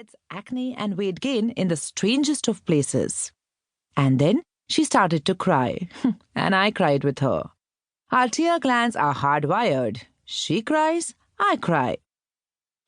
heads, acne, and weight gain in the strangest of places. And then she started to cry, and I cried with her. Our tear glands are hardwired. She cries, I cry.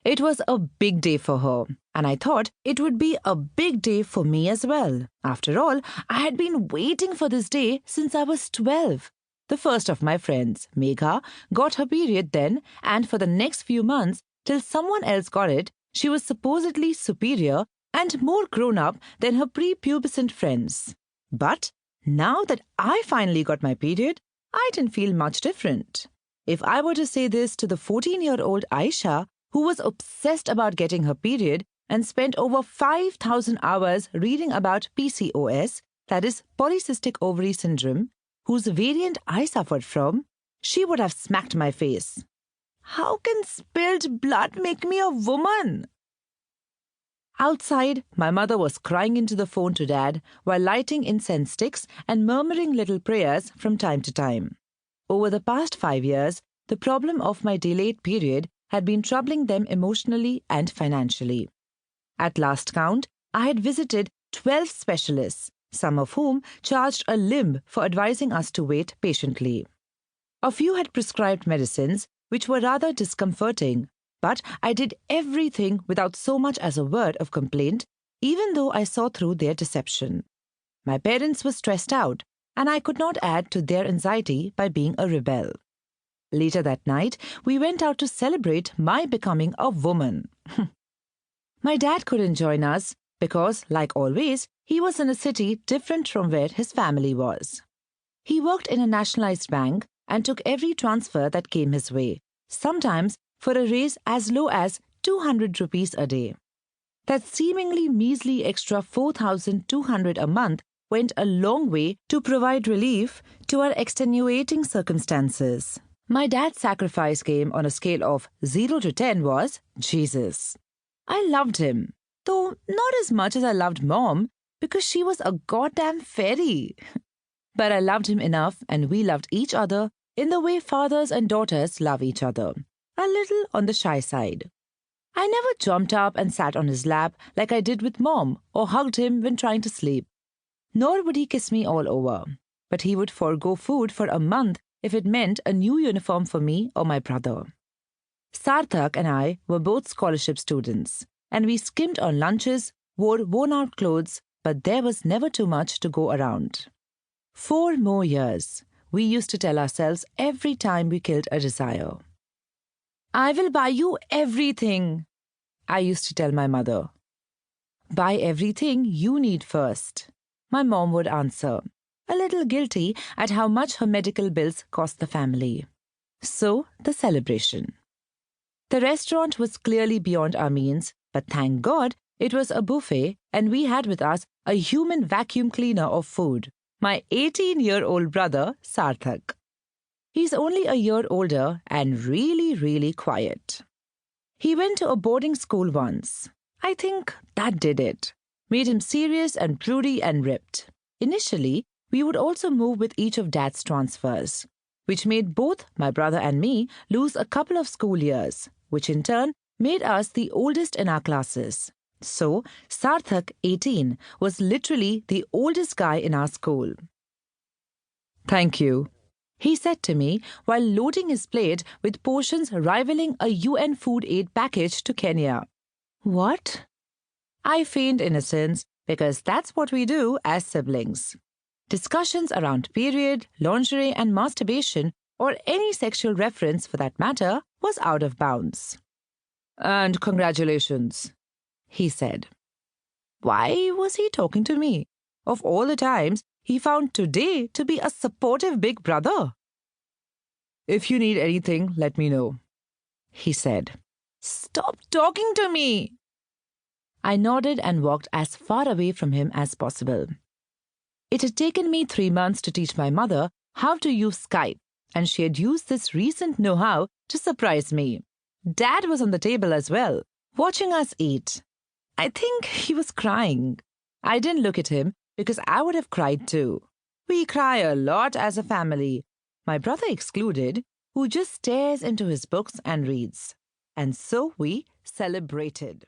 It was a big day for her, and I thought it would be a big day for me as well. After all, I had been waiting for this day since I was 12. The first of my friends, Megha, got her period then, and for the next few months, till someone else got it, she was supposedly superior and more grown-up than her prepubescent friends. But now that I finally got my period, I didn't feel much different. If I were to say this to the 14-year-old Aisha, who was obsessed about getting her period and spent over 5,000 hours reading about PCOS, that is polycystic ovary syndrome, whose variant I suffered from, she would have smacked my face. How can spilled blood make me a woman? Outside, my mother was crying into the phone to Dad while lighting incense sticks and murmuring little prayers from time to time. Over the past 5 years, the problem of my delayed period had been troubling them emotionally and financially. At last count, I had visited 12 specialists, some of whom charged a limb for advising us to wait patiently. A few had prescribed medicines, which were rather discomforting, but I did everything without so much as a word of complaint, even though I saw through their deception. My parents were stressed out, and I could not add to their anxiety by being a rebel. Later that night, we went out to celebrate my becoming a woman. My dad couldn't join us because, like always, he was in a city different from where his family was. He worked in a nationalized bank and took every transfer that came his way, sometimes for a raise as low as 200 rupees a day. That seemingly measly extra 4,200 a month went a long way to provide relief to our extenuating circumstances. My dad's sacrifice game on a scale of 0 to 10 was Jesus. I loved him, though not as much as I loved Mom, because she was a goddamn fairy. But I loved him enough, and we loved each other in the way fathers and daughters love each other, a little on the shy side. I never jumped up and sat on his lap like I did with Mom or hugged him when trying to sleep. Nor would he kiss me all over, but he would forego food for a month if it meant a new uniform for me or my brother. Sarthak and I were both scholarship students, and we skimped on lunches, wore worn-out clothes, but there was never too much to go around. 4 more years, we used to tell ourselves every time we killed a desire. I will buy you everything, I used to tell my mother. Buy everything you need first, my mom would answer, a little guilty at how much her medical bills cost the family. So, the celebration. The restaurant was clearly beyond our means, but thank God it was a buffet and we had with us a human vacuum cleaner of food, my 18-year-old brother, Sarthak. He's only a year older and really, really quiet. He went to a boarding school once. I think that did it. Made him serious and broody and ripped. Initially, we would also move with each of Dad's transfers, which made both my brother and me lose a couple of school years, which in turn made us the oldest in our classes. So, Sarthak, 18, was literally the oldest guy in our school. Thank you, he said to me while loading his plate with portions rivaling a UN food aid package to Kenya. What? I feigned innocence because that's what we do as siblings. Discussions around period, lingerie, and masturbation, or any sexual reference for that matter, was out of bounds. And congratulations, he said. Why was he talking to me? Of all the times, he found today to be a supportive big brother. If you need anything, let me know, he said. Stop talking to me! I nodded and walked as far away from him as possible. It had taken me 3 months to teach my mother how to use Skype, and she had used this recent know-how to surprise me. Dad was on the table as well, watching us eat. I think he was crying. I didn't look at him because I would have cried too. We cry a lot as a family, my brother excluded, who just stares into his books and reads. And so we celebrated.